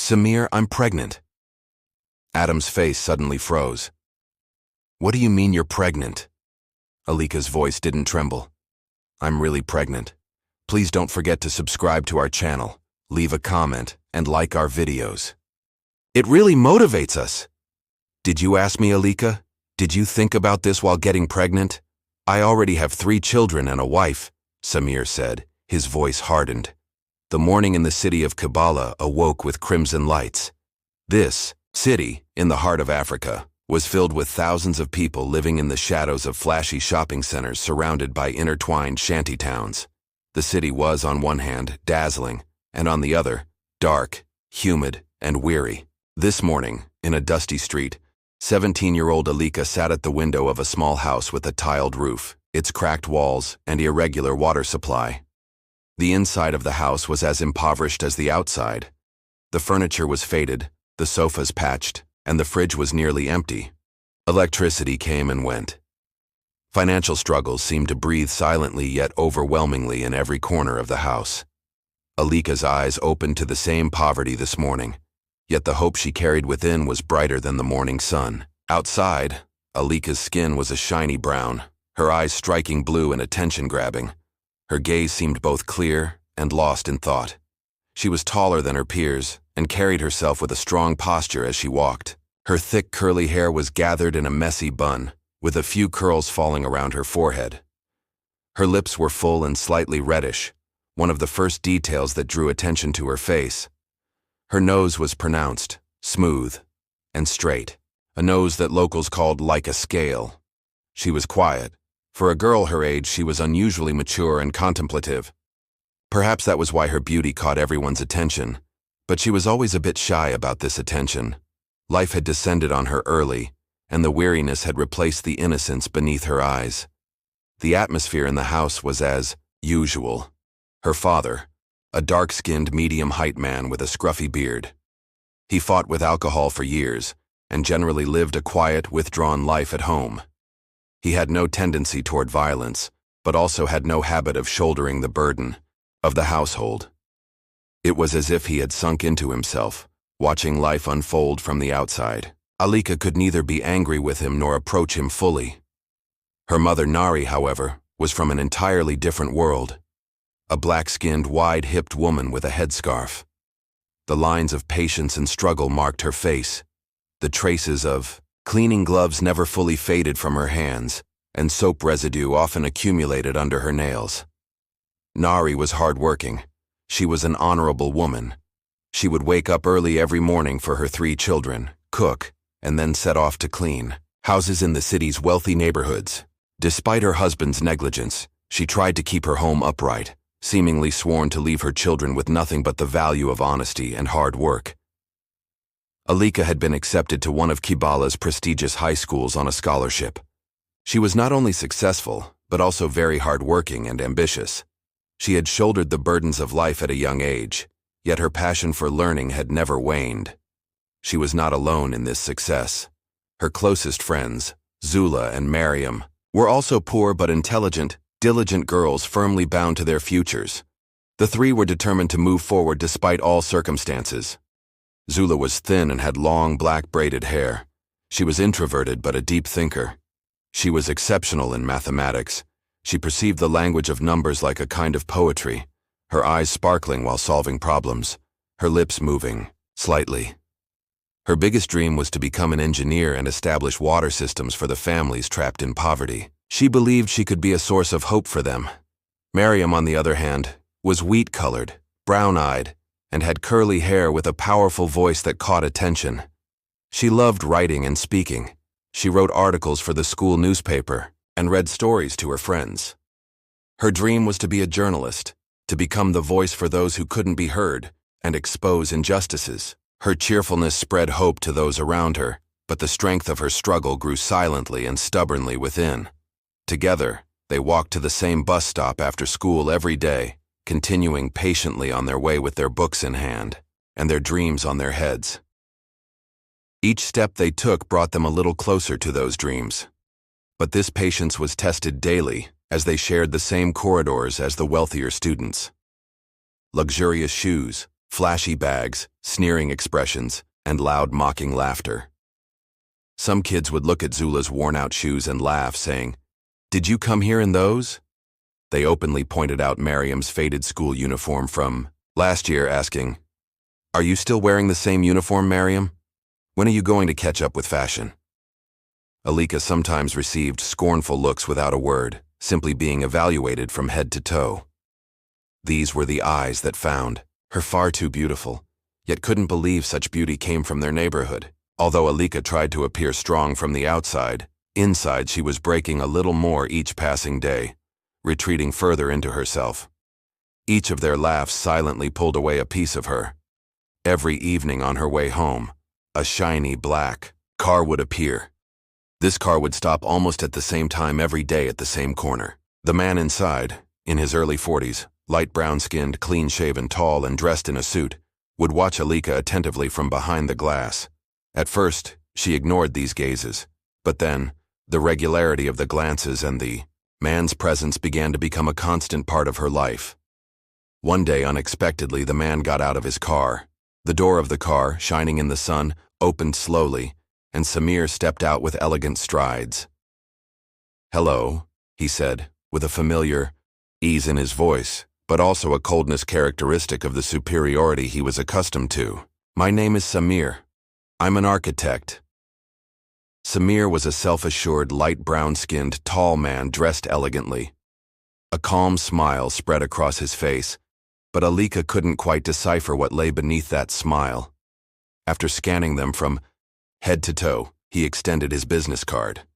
Samir, I'm pregnant." Adam's face suddenly froze. "What do you mean you're pregnant?" Alika's voice didn't tremble. "I'm really pregnant. Please don't forget to subscribe to our channel, leave a comment, and like our videos. It really motivates us." "Did you ask me, Alika? Did you think about this while getting pregnant?" "I already have 3 children and a wife," Samir said, his voice hardened. The morning in the city of Kabbalah awoke with crimson lights. This city, in the heart of Africa, was filled with thousands of people living in the shadows of flashy shopping centers surrounded by intertwined shanty towns. The city was, on one hand, dazzling, and on the other, dark, humid, and weary. This morning, in a dusty street, 17-year-old Alika sat at the window of a small house with a tiled roof, its cracked walls, and irregular water supply. The inside of the house was as impoverished as the outside. The furniture was faded, the sofas patched, and the fridge was nearly empty. Electricity came and went. Financial struggles seemed to breathe silently yet overwhelmingly in every corner of the house. Alika's eyes opened to the same poverty this morning, yet the hope she carried within was brighter than the morning sun. Outside, Alika's skin was a shiny brown, her eyes striking blue and attention-grabbing. Her gaze seemed both clear and lost in thought. She was taller than her peers and carried herself with a strong posture as she walked. Her thick curly hair was gathered in a messy bun, with a few curls falling around her forehead. Her lips were full and slightly reddish, one of the first details that drew attention to her face. Her nose was pronounced, smooth, and straight, a nose that locals called like a scale. She was quiet. For a girl her age, she was unusually mature and contemplative. Perhaps that was why her beauty caught everyone's attention, but she was always a bit shy about this attention. Life had descended on her early, and the weariness had replaced the innocence beneath her eyes. The atmosphere in the house was as usual. Her father, a dark-skinned, medium-height man with a scruffy beard. He fought with alcohol for years, and generally lived a quiet, withdrawn life at home. He had no tendency toward violence, but also had no habit of shouldering the burden of the household. It was as if he had sunk into himself, watching life unfold from the outside. Alika could neither be angry with him nor approach him fully. Her mother Nari, however, was from an entirely different world. A black-skinned, wide-hipped woman with a headscarf. The lines of patience and struggle marked her face. The traces of cleaning gloves never fully faded from her hands, and soap residue often accumulated under her nails. Nari was hard-working. She was an honorable woman. She would wake up early every morning for her 3 children, cook, and then set off to clean houses in the city's wealthy neighborhoods. Despite her husband's negligence, she tried to keep her home upright, seemingly sworn to leave her children with nothing but the value of honesty and hard work. Alika had been accepted to one of Kibala's prestigious high schools on a scholarship. She was not only successful, but also very hard-working and ambitious. She had shouldered the burdens of life at a young age, yet her passion for learning had never waned. She was not alone in this success. Her closest friends, Zula and Mariam, were also poor but intelligent, diligent girls firmly bound to their futures. The 3 were determined to move forward despite all circumstances. Zula was thin and had long, black braided hair. She was introverted but a deep thinker. She was exceptional in mathematics. She perceived the language of numbers like a kind of poetry, her eyes sparkling while solving problems, her lips moving, slightly. Her biggest dream was to become an engineer and establish water systems for the families trapped in poverty. She believed she could be a source of hope for them. Mariam, on the other hand, was wheat-colored, brown-eyed, and had curly hair with a powerful voice that caught attention. She loved writing and speaking. She wrote articles for the school newspaper and read stories to her friends. Her dream was to be a journalist, to become the voice for those who couldn't be heard and expose injustices. Her cheerfulness spread hope to those around her, but the strength of her struggle grew silently and stubbornly within. Together, they walked to the same bus stop after school every day, continuing patiently on their way with their books in hand and their dreams on their heads. Each step they took brought them a little closer to those dreams. But this patience was tested daily as they shared the same corridors as the wealthier students. Luxurious shoes, flashy bags, sneering expressions, and loud mocking laughter. Some kids would look at Zula's worn-out shoes and laugh, saying, "Did you come here in those?" They openly pointed out Miriam's faded school uniform from last year, asking, "Are you still wearing the same uniform, Miriam? When are you going to catch up with fashion?" Alika sometimes received scornful looks without a word, simply being evaluated from head to toe. These were the eyes that found her far too beautiful, yet couldn't believe such beauty came from their neighborhood. Although Alika tried to appear strong from the outside, inside she was breaking a little more each passing day, retreating further into herself. Each of their laughs silently pulled away a piece of her. Every evening on her way home, a shiny black car would appear. This car would stop almost at the same time every day at the same corner. The man inside, in his early 40s, light brown-skinned, clean-shaven, tall, and dressed in a suit, would watch Alika attentively from behind the glass. At first, she ignored these gazes, but then, the regularity of the glances and the man's presence began to become a constant part of her life. One day, unexpectedly, the man got out of his car. The door of the car, shining in the sun, opened slowly, and Samir stepped out with elegant strides. "Hello," he said, with a familiar ease in his voice, but also a coldness characteristic of the superiority he was accustomed to. "My name is Samir. I'm an architect." Samir was a self-assured, light brown-skinned, tall man dressed elegantly. A calm smile spread across his face, but Alika couldn't quite decipher what lay beneath that smile. After scanning them from head to toe, he extended his business card.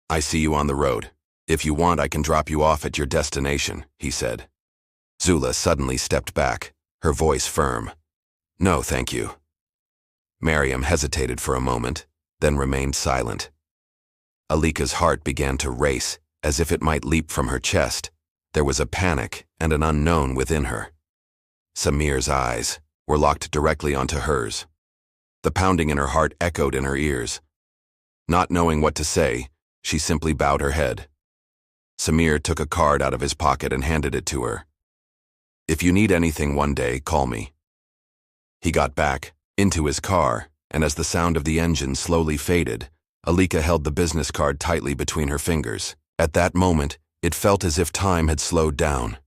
"I see you on the road. If you want, I can drop you off at your destination," he said. Zula suddenly stepped back, her voice firm. "No, thank you." Miriam hesitated for a moment, then remained silent. Alika's heart began to race, as if it might leap from her chest. There was a panic and an unknown within her. Samir's eyes were locked directly onto hers. The pounding in her heart echoed in her ears. Not knowing what to say, she simply bowed her head. Samir took a card out of his pocket and handed it to her. "If you need anything one day, call me." He got back into his car, and as the sound of the engine slowly faded, Alika held the business card tightly between her fingers. At that moment, it felt as if time had slowed down.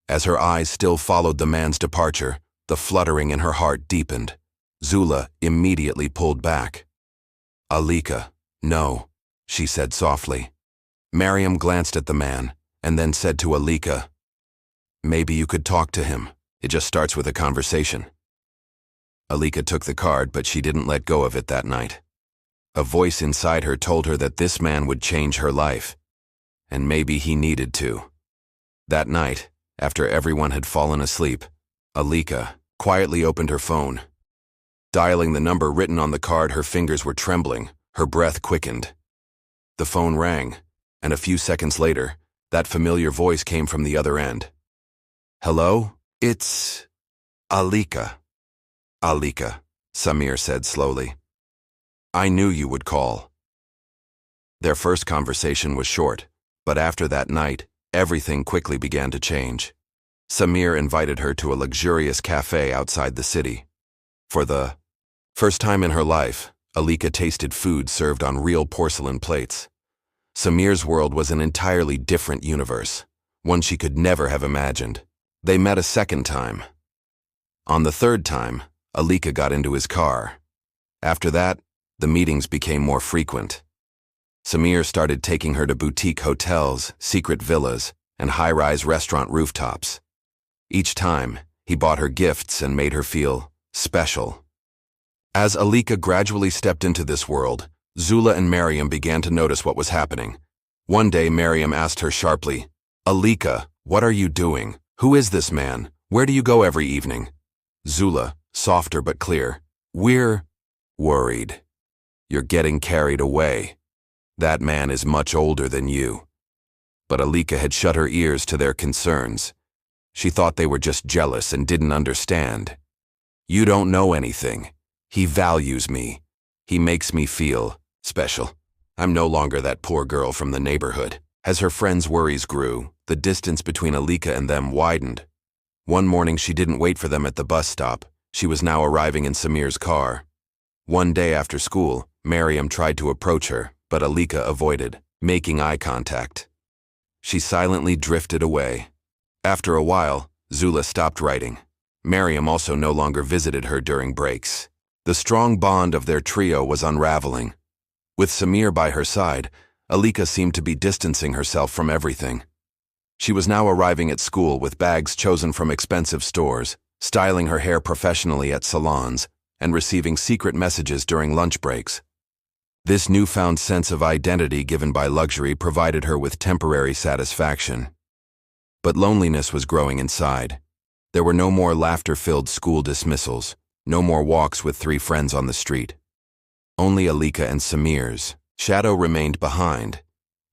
As her eyes still followed the man's departure, the fluttering in her heart deepened. Zula immediately pulled back. "Alika, no," she said softly. Miriam glanced at the man, and then said to Alika, "Maybe you could talk to him. It just starts with a conversation." Alika took the card, but she didn't let go of it that night. A voice inside her told her that this man would change her life, and maybe he needed to. That night, after everyone had fallen asleep, Alika quietly opened her phone. Dialing the number written on the card, her fingers were trembling, her breath quickened. The phone rang, and a few seconds later, that familiar voice came from the other end. "Hello? It's Alika." "Alika," Samir said slowly. "I knew you would call." Their first conversation was short, but after that night, everything quickly began to change. Samir invited her to a luxurious cafe outside the city. For the first time in her life, Alika tasted food served on real porcelain plates. Samir's world was an entirely different universe, one she could never have imagined. They met a second time. On the third time, Alika got into his car. After that, the meetings became more frequent. Samir started taking her to boutique hotels, secret villas, and high-rise restaurant rooftops. Each time, he bought her gifts and made her feel special. As Alika gradually stepped into this world, Zula and Miriam began to notice what was happening. One day, Miriam asked her sharply, "Alika, what are you doing? Who is this man? Where do you go every evening?" Zula, softer but clear, "We're worried. You're getting carried away. That man is much older than you." But Alika had shut her ears to their concerns. She thought they were just jealous and didn't understand. "You don't know anything. He values me. He makes me feel special. I'm no longer that poor girl from the neighborhood." As her friends' worries grew, the distance between Alika and them widened. One morning she didn't wait for them at the bus stop. She was now arriving in Samir's car. One day after school, Miriam tried to approach her, but Alika avoided, making eye contact. She silently drifted away. After a while, Zula stopped writing. Miriam also no longer visited her during breaks. The strong bond of their trio was unraveling. With Samir by her side, Alika seemed to be distancing herself from everything. She was now arriving at school with bags chosen from expensive stores, styling her hair professionally at salons, and receiving secret messages during lunch breaks. This newfound sense of identity given by luxury provided her with temporary satisfaction. But loneliness was growing inside. There were no more laughter-filled school dismissals, no more walks with 3 friends on the street. Only Alika and Samir's shadow remained behind.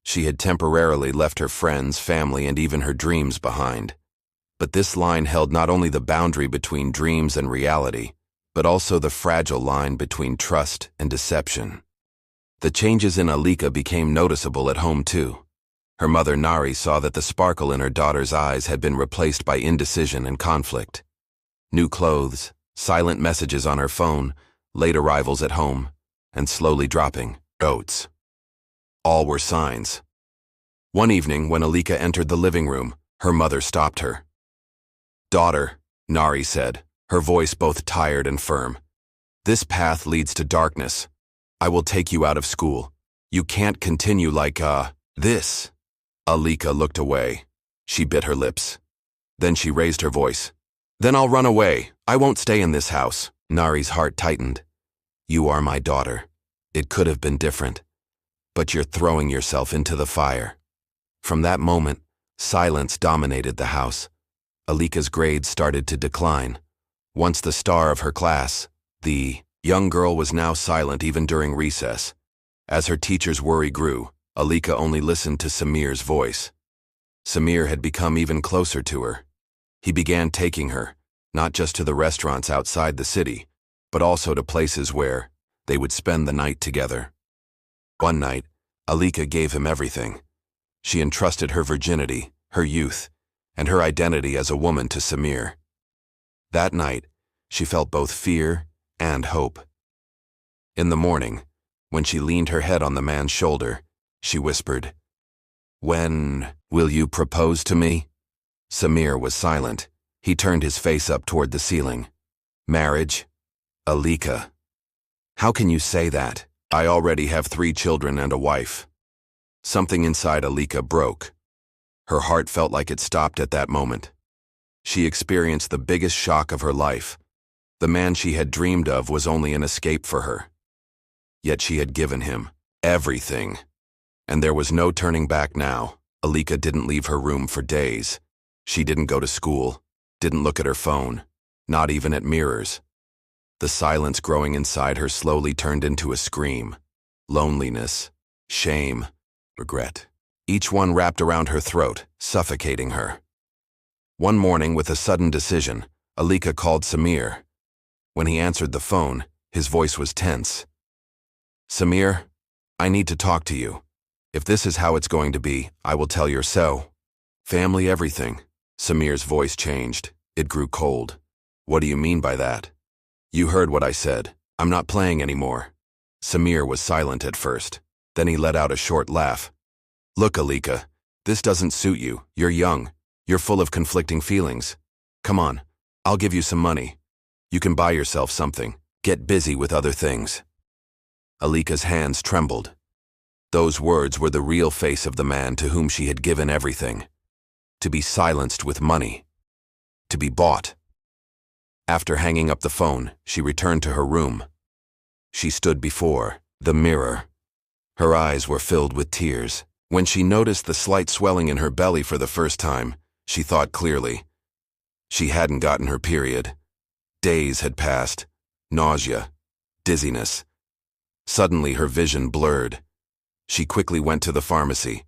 She had temporarily left her friends, family, and even her dreams behind. But this line held not only the boundary between dreams and reality, but also the fragile line between trust and deception. The changes in Alika became noticeable at home too. Her mother Nari saw that the sparkle in her daughter's eyes had been replaced by indecision and conflict. New clothes, silent messages on her phone, late arrivals at home, and slowly dropping notes. All were signs. One evening, when Alika entered the living room, her mother stopped her. "Daughter," Nari said, her voice both tired and firm, "this path leads to darkness. I will take you out of school. You can't continue like, this." Alika looked away. She bit her lips. Then she raised her voice. "Then I'll run away. I won't stay in this house." Nari's heart tightened. "You are my daughter. It could have been different. But you're throwing yourself into the fire." From that moment, silence dominated the house. Alika's grades started to decline. Once the star of her class, the young girl was now silent even during recess. As her teacher's worry grew, Alika only listened to Samir's voice. Samir had become even closer to her. He began taking her, not just to the restaurants outside the city, but also to places where they would spend the night together. One night, Alika gave him everything. She entrusted her virginity, her youth, and her identity as a woman to Samir. That night, she felt both fear and hope. In the morning, when she leaned her head on the man's shoulder, she whispered, "When will you propose to me?" Samir was silent. He turned his face up toward the ceiling. "Marriage? Alika. How can you say that? I already have 3 children and a wife." Something inside Alika broke. Her heart felt like it stopped at that moment. She experienced the biggest shock of her life. The man she had dreamed of was only an escape for her. Yet she had given him everything. And there was no turning back now. Alika didn't leave her room for days. She didn't go to school, didn't look at her phone, not even at mirrors. The silence growing inside her slowly turned into a scream. Loneliness, shame, regret. Each one wrapped around her throat, suffocating her. One morning, with a sudden decision, Alika called Samir. When he answered the phone, his voice was tense. "Samir, I need to talk to you. If this is how it's going to be, I will tell your so. Family, everything." Samir's voice changed. It grew cold. "What do you mean by that?" "You heard what I said. I'm not playing anymore." Samir was silent at first. Then he let out a short laugh. "Look, Alika, this doesn't suit you. You're young. You're full of conflicting feelings. Come on, I'll give you some money. You can buy yourself something. Get busy with other things." Alika's hands trembled. Those words were the real face of the man to whom she had given everything. To be silenced with money. To be bought. After hanging up the phone, she returned to her room. She stood before the mirror. Her eyes were filled with tears. When she noticed the slight swelling in her belly for the first time, she thought clearly. She hadn't gotten her period. Days had passed. Nausea. Dizziness. Suddenly her vision blurred. She quickly went to the pharmacy.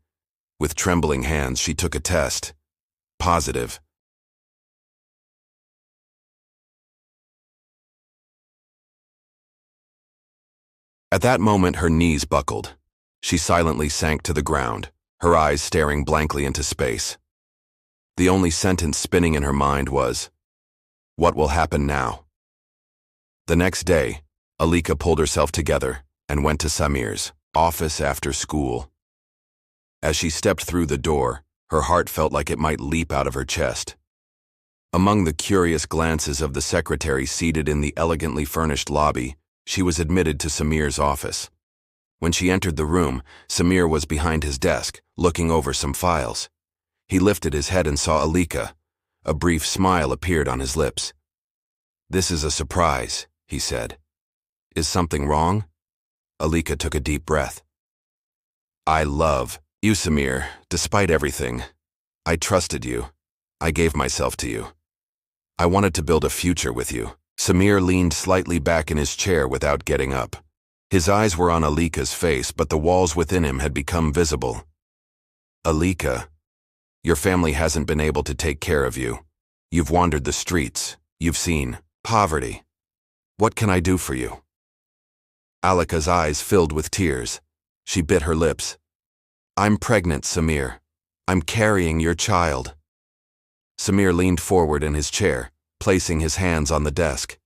With trembling hands, she took a test. Positive. At that moment, her knees buckled. She silently sank to the ground, her eyes staring blankly into space. The only sentence spinning in her mind was, "What will happen now?" The next day, Alika pulled herself together and went to Samir's office after school. As she stepped through the door, her heart felt like it might leap out of her chest. Among the curious glances of the secretary seated in the elegantly furnished lobby, she was admitted to Samir's office. When she entered the room, Samir was behind his desk, looking over some files. He lifted his head and saw Alika. A brief smile appeared on his lips. "This is a surprise," he said. "Is something wrong?" Alika took a deep breath. "I love you, Samir, despite everything. I trusted you. I gave myself to you. I wanted to build a future with you." Samir leaned slightly back in his chair without getting up. His eyes were on Alika's face, but the walls within him had become visible. "Alika, your family hasn't been able to take care of you. You've wandered the streets. You've seen poverty. What can I do for you?" Alika's eyes filled with tears. She bit her lips. "I'm pregnant, Samir. I'm carrying your child." Samir leaned forward in his chair, placing his hands on the desk.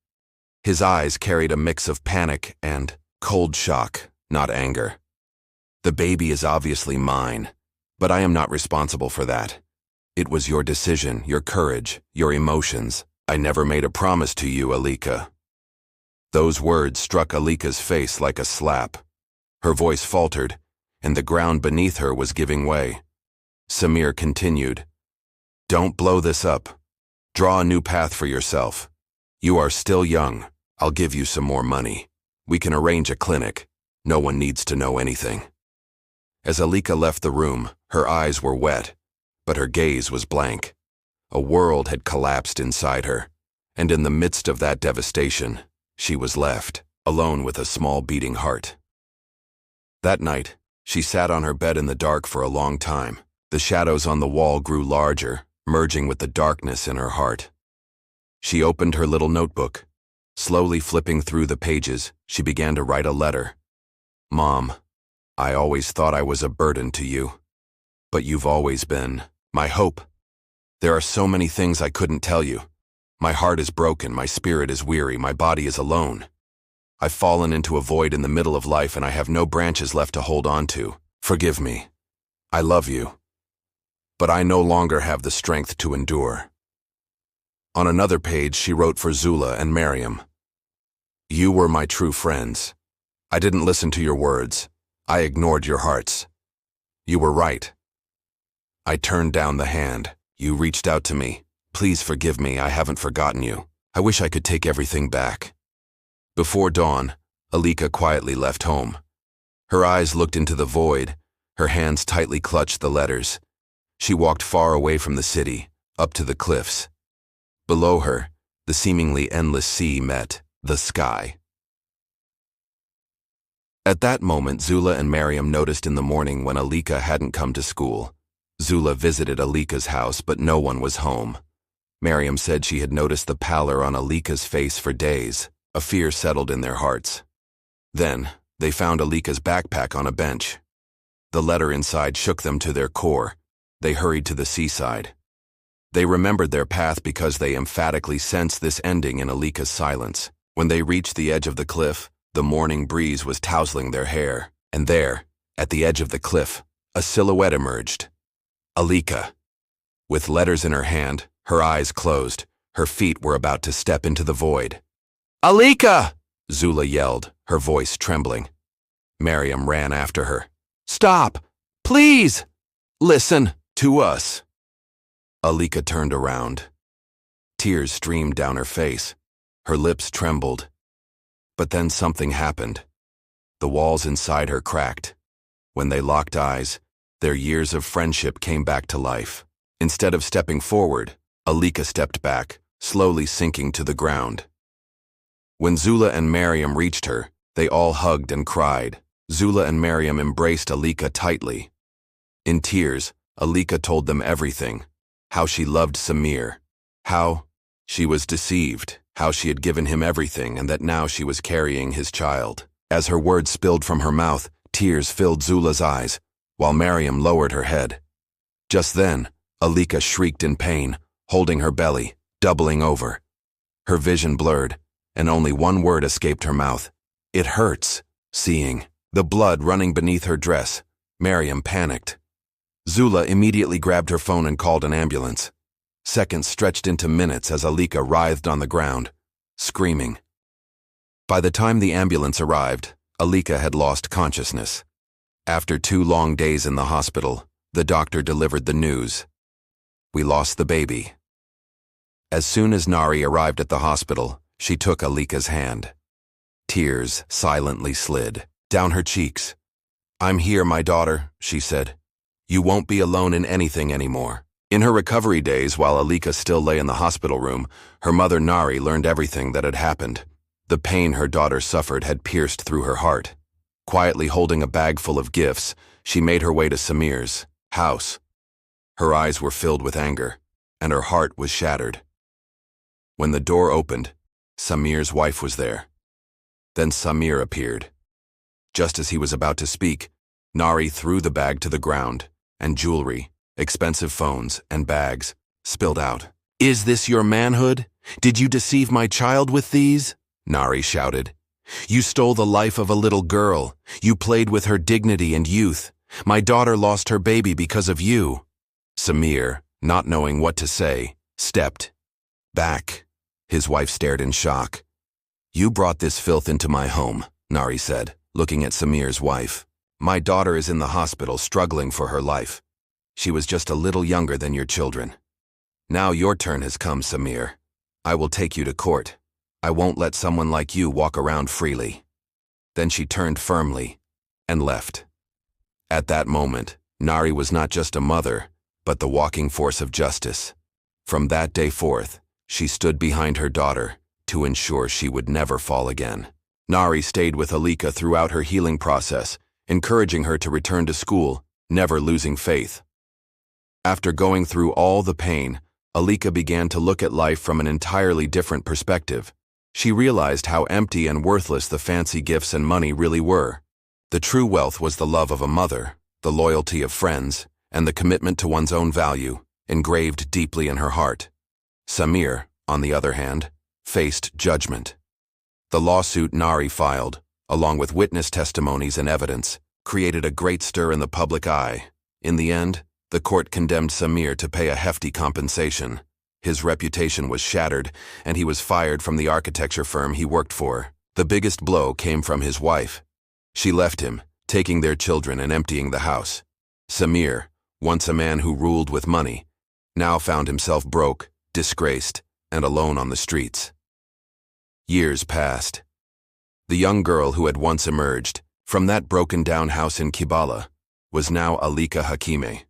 His eyes carried a mix of panic and cold shock, not anger. "The baby is obviously mine, but I am not responsible for that. It was your decision, your courage, your emotions. I never made a promise to you, Alika." Those words struck Alika's face like a slap. Her voice faltered, and the ground beneath her was giving way. Samir continued, "Don't blow this up. Draw a new path for yourself. You are still young. I'll give you some more money. We can arrange a clinic. No one needs to know anything." As Alika left the room, her eyes were wet, but her gaze was blank. A world had collapsed inside her, and in the midst of that devastation, she was left, alone with a small beating heart. That night, she sat on her bed in the dark for a long time. The shadows on the wall grew larger, merging with the darkness in her heart. She opened her little notebook. Slowly flipping through the pages, she began to write a letter. "Mom, I always thought I was a burden to you, but you've always been my hope. There are so many things I couldn't tell you. My heart is broken, my spirit is weary, my body is alone. I've fallen into a void in the middle of life and I have no branches left to hold on to. Forgive me. I love you. But I no longer have the strength to endure." On another page, she wrote for Zula and Mariam. "You were my true friends. I didn't listen to your words. I ignored your hearts. You were right. I turned down the hand. You reached out to me. Please forgive me, I haven't forgotten you. I wish I could take everything back." Before dawn, Alika quietly left home. Her eyes looked into the void. Her hands tightly clutched the letters. She walked far away from the city, up to the cliffs. Below her, the seemingly endless sea met the sky. At that moment, Zula and Mariam noticed in the morning when Alika hadn't come to school. Zula visited Alika's house, but no one was home. Mariam said she had noticed the pallor on Alika's face for days. A fear settled in their hearts. Then, they found Alika's backpack on a bench. The letter inside shook them to their core. They hurried to the seaside. They remembered their path because they emphatically sensed this ending in Alika's silence. When they reached the edge of the cliff, the morning breeze was tousling their hair, and there, at the edge of the cliff, a silhouette emerged. Alika. With letters in her hand, her eyes closed, her feet were about to step into the void. "Alika!" Zula yelled, her voice trembling. Mariam ran after her. "Stop! Please! Listen to us!" Alika turned around. Tears streamed down her face. Her lips trembled. But then something happened. The walls inside her cracked. When they locked eyes, their years of friendship came back to life. Instead of stepping forward, Alika stepped back, slowly sinking to the ground. When Zula and Mariam reached her, they all hugged and cried. Zula and Mariam embraced Alika tightly. In tears, Alika told them everything. How she loved Samir. How she was deceived. How she had given him everything and that now she was carrying his child. As her words spilled from her mouth, tears filled Zula's eyes, while Mariam lowered her head. Just then, Alika shrieked in pain, holding her belly, doubling over. Her vision blurred, and only one word escaped her mouth. "It hurts." Seeing the blood running beneath her dress, Miriam panicked. Zula immediately grabbed her phone and called an ambulance. Seconds stretched into minutes as Alika writhed on the ground, screaming. By the time the ambulance arrived, Alika had lost consciousness. After 2 long days in the hospital, the doctor delivered the news. "We lost the baby." As soon as Nari arrived at the hospital, she took Alika's hand. Tears silently slid down her cheeks. "I'm here, my daughter," she said. "You won't be alone in anything anymore." In her recovery days, while Alika still lay in the hospital room, her mother Nari learned everything that had happened. The pain her daughter suffered had pierced through her heart. Quietly holding a bag full of gifts, she made her way to Samir's house. Her eyes were filled with anger, and her heart was shattered. When the door opened, Samir's wife was there. Then Samir appeared. Just as he was about to speak, Nari threw the bag to the ground, and jewelry, expensive phones, and bags spilled out. "Is this your manhood? Did you deceive my child with these?" Nari shouted. "You stole the life of a little girl. You played with her dignity and youth. My daughter lost her baby because of you." Samir, not knowing what to say, stepped back. His wife stared in shock. "You brought this filth into my home," Nari said, looking at Samir's wife. "My daughter is in the hospital struggling for her life. She was just a little younger than your children. Now your turn has come, Samir. I will take you to court. I won't let someone like you walk around freely." Then she turned firmly and left. At that moment, Nari was not just a mother, but the walking force of justice. From that day forth, she stood behind her daughter to ensure she would never fall again. Nari stayed with Alika throughout her healing process, encouraging her to return to school, never losing faith. After going through all the pain, Alika began to look at life from an entirely different perspective. She realized how empty and worthless the fancy gifts and money really were. The true wealth was the love of a mother, the loyalty of friends, and the commitment to one's own value, engraved deeply in her heart. Samir, on the other hand, faced judgment. The lawsuit Nari filed, along with witness testimonies and evidence, created a great stir in the public eye. In the end, the court condemned Samir to pay a hefty compensation. His reputation was shattered, and he was fired from the architecture firm he worked for. The biggest blow came from his wife. She left him, taking their children and emptying the house. Samir, once a man who ruled with money, now found himself broke, disgraced, and alone on the streets. Years passed. The young girl who had once emerged from that broken-down house in Kibala was now Alika Hakime.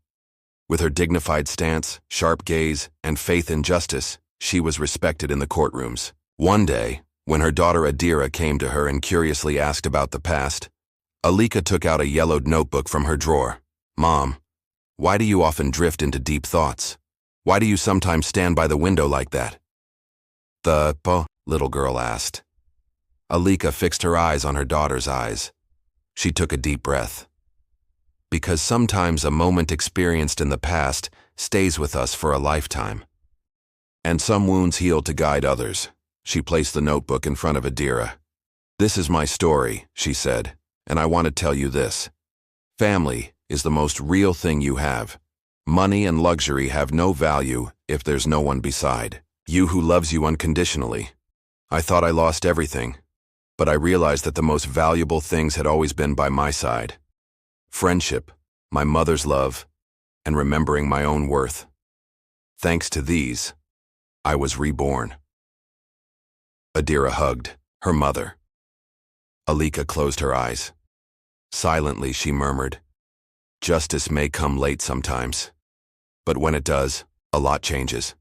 With her dignified stance, sharp gaze, and faith in justice, she was respected in the courtrooms. One day, when her daughter Adira came to her and curiously asked about the past, Alika took out a yellowed notebook from her drawer. "Mom, why do you often drift into deep thoughts? Why do you sometimes stand by the window like that?" "The little girl asked. Alika fixed her eyes on her daughter's eyes. She took a deep breath. "Because sometimes a moment experienced in the past stays with us for a lifetime. And some wounds heal to guide others." She placed the notebook in front of Adira. "This is my story," she said, "and I want to tell you this. Family is the most real thing you have. Money and luxury have no value if there's no one beside you who loves you unconditionally. I thought I lost everything, but I realized that the most valuable things had always been by my side. Friendship, my mother's love, and remembering my own worth. Thanks to these, I was reborn." Adira hugged her mother. Alika closed her eyes. Silently, she murmured, "Justice may come late sometimes, but when it does, a lot changes."